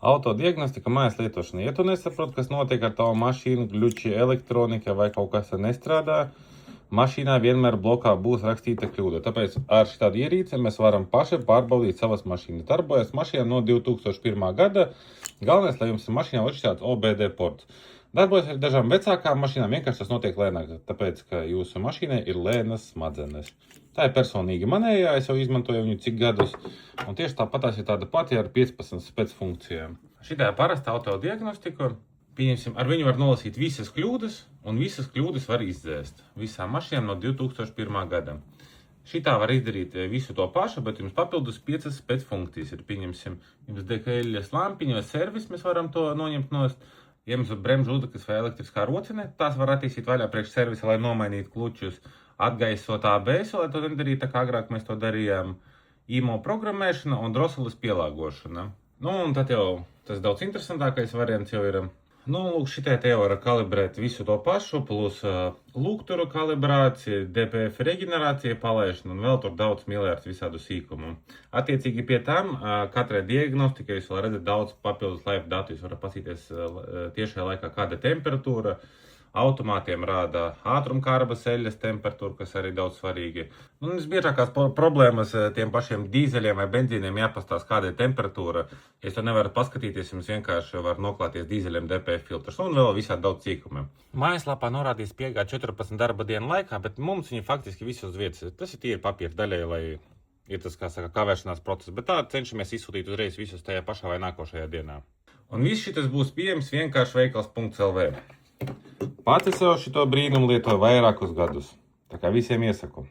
Autodiagnostika mājas lietošana. Ja tu nesaproti, kas notiek ar tavu mašīnu, gļuči, elektronika vai kaut kas nestrādā, mašīnā vienmēr blokā būs rakstīta kļūda. Tāpēc ar šādu ierīci mēs varam paši pārbaudīt savas mašīnas. Darbojas mašīna no 2001. gada. Galvenais, lai jums ir mašīnā uzšķēts OBD ports. Darbojas ar dažām vecākām mašīnām, vienkārši tas notiek lēnāk, tāpēc, ka jūsu mašīnai ir lēnas smadzenes. Tā ir personīgi manējā, es jau izmantoju viņu cik gadus, un tieši tāpatās ir tāda pati ar 15 specfunkcijām. Šitā ir parasta autodiagnostika. Pieņemsim, ar viņu var nolasīt visas kļūdas, un visas kļūdas var izdzēst. Visām mašīnām no 2001. gada. Šitā var izdarīt visu to pašu, bet jums papildus 5 specfunkcijas ir. Pieņemsim, jums deg eļļas lampiņa vai servis, mēs varam to noņemt nost. Ja jums ir bremžu uzlikas vai elektriskā rocine, tās var attīstīt vaļā priekš servisa, lai nomainītu klučus, atgaisot ABS, lai to nedarītu tā kā agrāk mēs to darījām, IMO programmēšana un droseles pielāgošana. Nu, un tad jau tas daudz interesantākais variants jau ir. Nu, lūk, šitai te var kalibrēt visu to pašu, plus lūgturu kalibrācija, DPF reģenerācija, palaišana un vēl tur daudz miljardu visādu sīkumu. Attiecīgi pie tam, katrai diagnostikai jūs vēl redzat daudz papildus live datu, jūs varat pasīties tiešajā laikā, kāda temperatūra, automātiem rāda ātrumkārbas eļļas temperatūru, kas arī daudz svarīgi. Un visbiežākās problēmas tiem pašiem dīzeļiem vai benzīniem jāpastāst, kāda ir temperatūra. Ja to nevarat paskatīties, jums vienkārši var noklāties dīzeļiem DPF filtrs un vēl visādi daudz cīkumi. Mājaslapā norādīs piegādi 14 darba dienu laikā, bet mums viņi faktiski visi uz vietas. Tas ir tīri papīra daļai, lai ir tas, kā saka, kavēšanās process, bet tā cenšamies izsūtīt uzreiz visus tajā pašā vai nākošajā dienā. Un viss šitas būs pieejams vienkārši veikals.lv. Pats es jau šito brīnumu lietoju vairākus gadus, tā kā visiem iesaku.